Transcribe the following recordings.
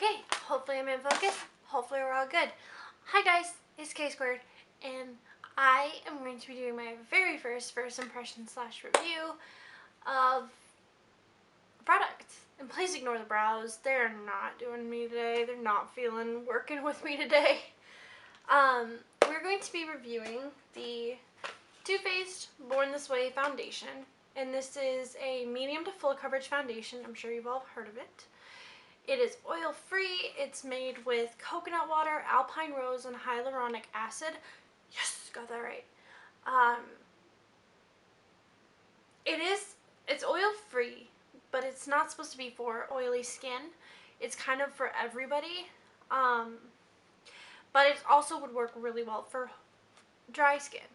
Okay, hopefully I'm in focus. Hopefully we're all good. Hi guys, it's K Squared, and I am going to be doing my very first impression / review of a product. And please ignore the brows. They're not doing me today. They're not working with me today. We're going to be reviewing the Too Faced Born This Way foundation. And this is a medium to full coverage foundation. I'm sure you've all heard of it. It is oil-free. It's made with coconut water, alpine rose, and hyaluronic acid. Yes, got that right. It's oil-free, but it's not supposed to be for oily skin. It's kind of for everybody. But it also would work really well for dry skin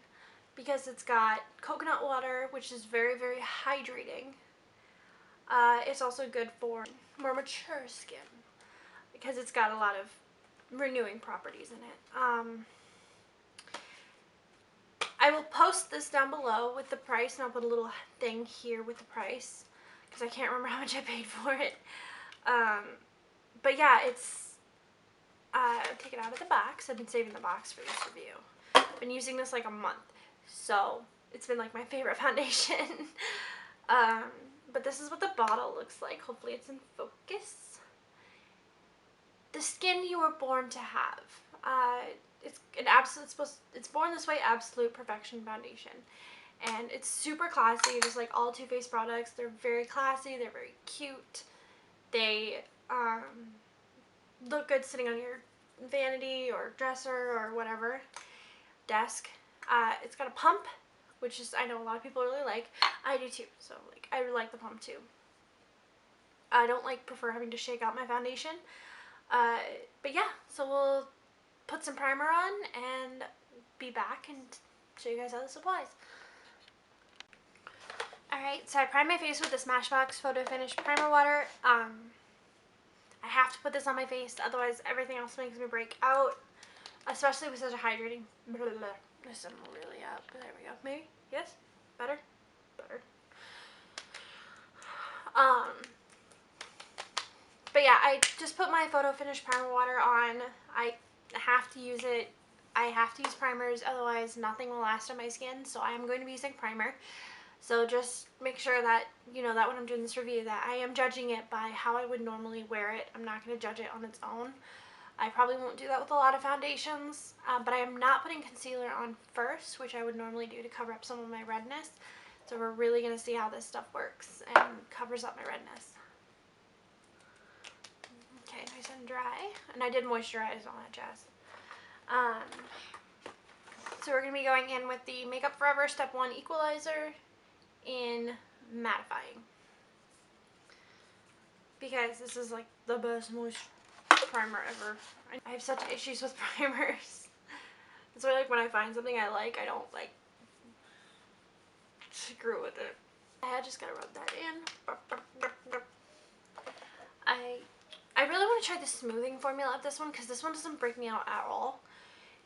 because it's got coconut water, which is very, very hydrating. It's also good for more mature skin because it's got a lot of renewing properties in it. I will post this down below with the price, and I'll put a little thing here with the price because I can't remember how much I paid for it. But yeah, it's take it out of the box. I've been saving the box for this review. I've been using this like a month, so it's been like my favorite foundation. But this is what the bottle looks like. Hopefully it's in focus. The skin you were born to have. It's Born This Way Absolute Perfection Foundation. And it's super classy, just like all Too Faced products. They're very classy, they're very cute. They look good sitting on your vanity or dresser or whatever desk. It's got a pump, which is, I know a lot of people really like. I do too, so like I really like the pump too. I don't prefer having to shake out my foundation. But yeah, so we'll put some primer on and be back and show you guys how this applies. Alright, so I primed my face with the Smashbox Photo Finish Primer Water. I have to put this on my face, otherwise everything else makes me break out, especially with such a hydrating. This isn't really up. There we go. Maybe? Yes? Better? Better. But yeah, I just put my Photo Finish Primer Water on. I have to use it. I have to use primers, otherwise nothing will last on my skin, so I am going to be using primer. So just make sure that you know that when I'm doing this review that I am judging it by how I would normally wear it. I'm not going to judge it on its own. I probably won't do that with a lot of foundations, but I am not putting concealer on first, which I would normally do to cover up some of my redness. So we're really going to see how this stuff works and covers up my redness. Okay, nice and dry. And I did moisturize all that jazz. So we're going to be going in with the Makeup Forever Step 1 Equalizer in mattifying. Because this is like the best moist primer ever. I have such issues with primers. It's why like when I find something I like, I don't like screw with it. I just gotta rub that in. I really want to try the smoothing formula of this one because this one doesn't break me out at all.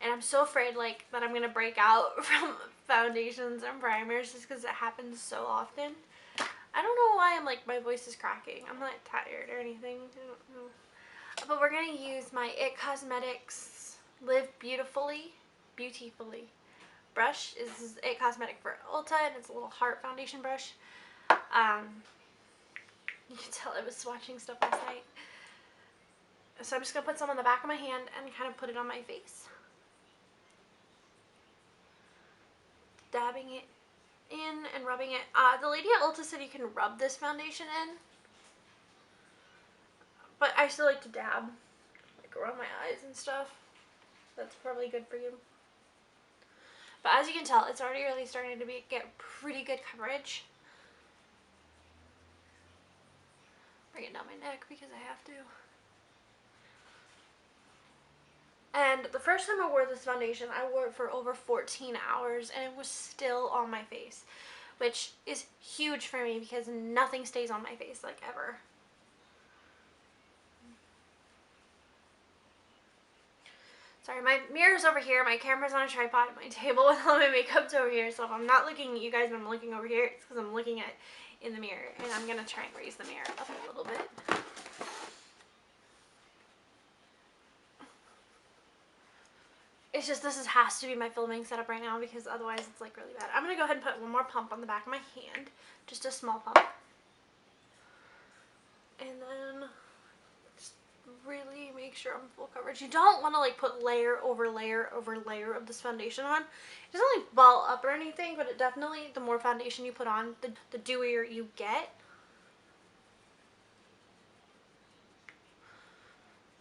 And I'm so afraid like that I'm gonna break out from foundations and primers just because it happens so often. I don't know why I'm like my voice is cracking. I'm not tired or anything. I don't know. But we're gonna use my IT Cosmetics Live Beautifully brush. This is IT Cosmetic for Ulta, and it's a little heart foundation brush. You can tell I was swatching stuff last night. So I'm just gonna put some on the back of my hand and kind of put it on my face. Dabbing it in and rubbing it. The lady at Ulta said you can rub this foundation in, but I still like to dab, like around my eyes and stuff. That's probably good for you. But as you can tell, it's already really starting to get pretty good coverage. Bring it down my neck because I have to. And the first time I wore this foundation, I wore it for over 14 hours and it was still on my face, which is huge for me because nothing stays on my face like ever. Sorry, my mirror's over here, my camera's on a tripod at my table with all my makeup's over here, so if I'm not looking at you guys when I'm looking over here, it's because I'm looking at in the mirror, and I'm going to try and raise the mirror up a little bit. It's just this has to be my filming setup right now because otherwise it's like really bad. I'm going to go ahead and put one more pump on the back of my hand. Just a small pump. And then just really make sure I'm full coverage. You don't want to like put layer over layer over layer of this foundation on. It doesn't like ball up or anything, but it definitely, the more foundation you put on, the dewier you get.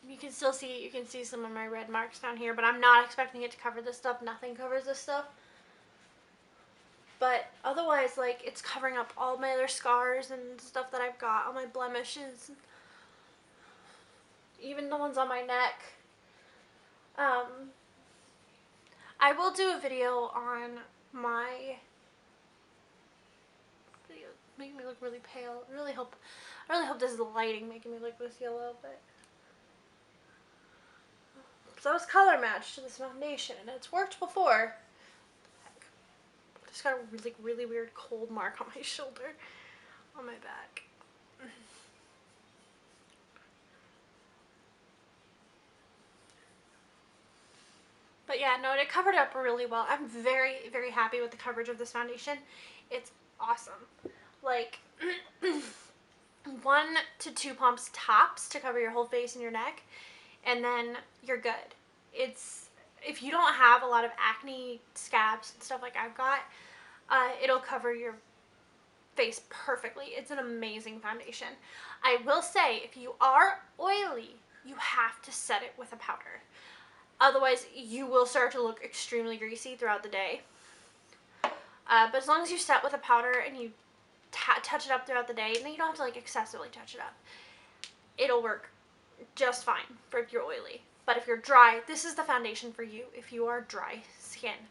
You can still see, you can see some of my red marks down here, but I'm not expecting it to cover this stuff. Nothing covers this stuff. But otherwise, like, it's covering up all my other scars and stuff that I've got, all my blemishes, even the ones on my neck. I will do a video on my, making me look really pale. I really hope this is the lighting making me look this yellow, but. So I was color matched to this foundation, and it's worked before. Just got a really weird cold mark on my shoulder, on my back. But yeah, no, it covered up really well. I'm very happy with the coverage of this foundation. It's awesome. Like 1 to 2 pumps tops to cover your whole face and your neck, and then you're good. It's, if you don't have a lot of acne, scabs, and stuff like I've got, it'll cover your face perfectly. It's an amazing foundation. I will say, if you are oily, you have to set it with a powder. Otherwise, you will start to look extremely greasy throughout the day. But as long as you set with a powder and you touch it up throughout the day, and then you don't have to like excessively touch it up, it'll work just fine for if you're oily. But if you're dry, this is the foundation for you if you are dry skin.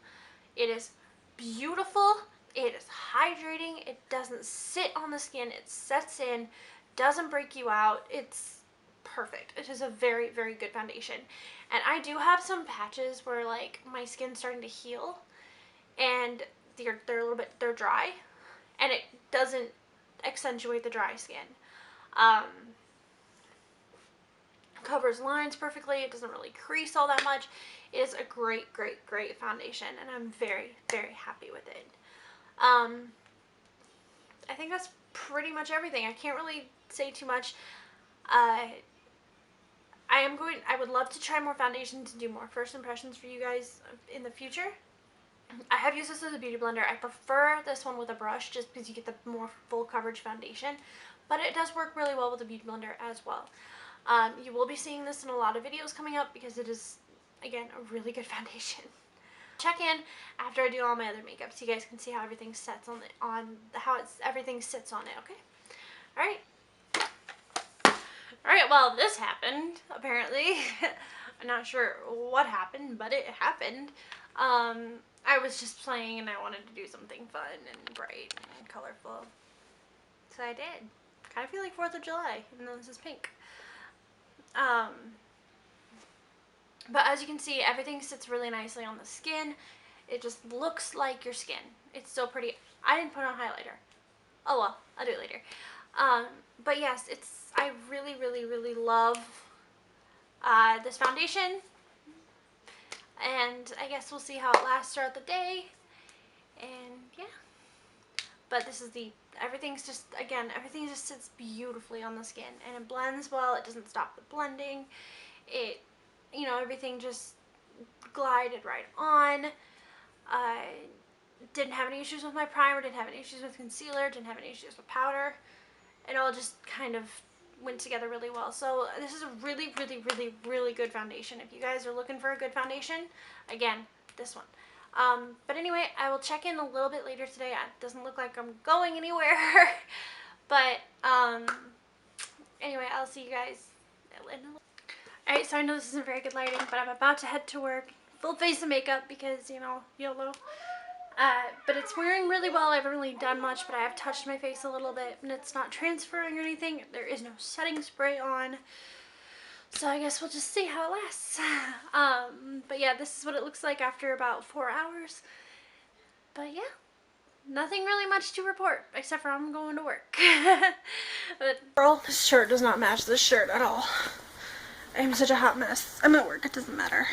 It is beautiful, it is hydrating, it doesn't sit on the skin, it sets in, doesn't break you out. It's perfect. It is a very good foundation. And I do have some patches where like my skin's starting to heal and they're a little bit, they're dry, and it doesn't accentuate the dry skin. Covers lines perfectly. It doesn't really crease all that much. It is a great foundation, and I'm very happy with it. I think that's pretty much everything. I can't really say too much. I would love to try more foundations and do more first impressions for you guys in the future. I have used this as a beauty blender. I prefer this one with a brush just because you get the more full coverage foundation, but it does work really well with a beauty blender as well. You will be seeing this in a lot of videos coming up because it is, again, a really good foundation. Check in after I do all my other makeup so you guys can see how everything sets on everything sits on it, okay? Alright, well, this happened, apparently. I'm not sure what happened, but it happened. I was just playing and I wanted to do something fun and bright and colorful. So I did. Kind of feel like 4th of July, even though this is pink. But as you can see, everything sits really nicely on the skin. It just looks like your skin. It's so pretty. I didn't put on highlighter. Oh well, I'll do it later. But yes, I really love this foundation. And I guess we'll see how it lasts throughout the day. And yeah. But this is everything just sits beautifully on the skin, and it blends well. It doesn't stop the blending. Everything just glided right on. Didn't have any issues with my primer, didn't have any issues with concealer, didn't have any issues with powder. It all just kind of went together really well. So this is a really good foundation. If you guys are looking for a good foundation, again, this one. But anyway, I will check in a little bit later today. It doesn't look like I'm going anywhere. But anyway, I'll see you guys in a little. Alright, so I know this isn't very good lighting, but I'm about to head to work. Full face of makeup because, YOLO. But it's wearing really well. I haven't really done much, but I have touched my face a little bit, and it's not transferring or anything. There is no setting spray on. So I guess we'll just see how it lasts. But yeah, this is what it looks like after about 4 hours. But yeah, nothing really much to report, except for I'm going to work. But girl, this shirt does not match this shirt at all. I'm such a hot mess. I'm at work, it doesn't matter.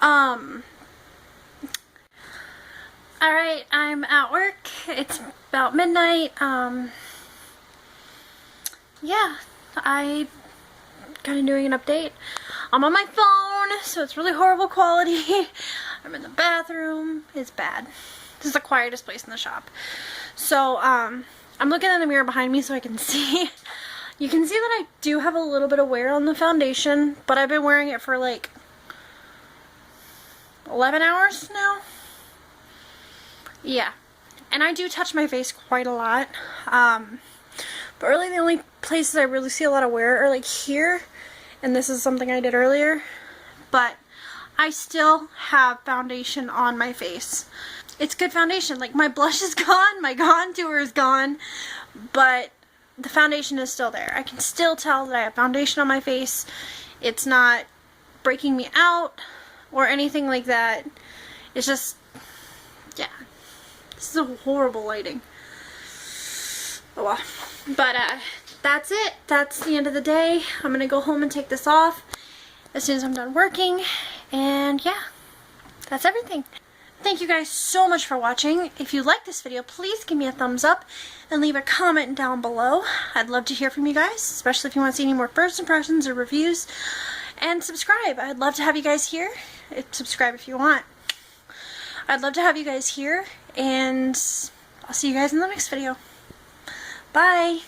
Alright, I'm at work. It's about midnight. Yeah, I kind of doing an update. I'm on my phone, so it's really horrible quality. I'm in the bathroom. It's bad. This is the quietest place in the shop. So, I'm looking in the mirror behind me so I can see. You can see that I do have a little bit of wear on the foundation, but I've been wearing it for like 11 hours now. Yeah, and I do touch my face quite a lot, but really the only places I really see a lot of wear are like here, and this is something I did earlier, but I still have foundation on my face. It's good foundation. Like, my blush is gone, my contour is gone, but the foundation is still there. I can still tell that I have foundation on my face. It's not breaking me out or anything like that. It's just, yeah. This is a horrible lighting. Oh well. But that's it. That's the end of the day. I'm gonna go home and take this off as soon as I'm done working. And yeah, that's everything. Thank you guys so much for watching. If you like this video, please give me a thumbs up and leave a comment down below. I'd love to hear from you guys, especially if you want to see any more first impressions or reviews. And subscribe. I'd love to have you guys here. Subscribe if you want. I'd love to have you guys here, and I'll see you guys in the next video. Bye!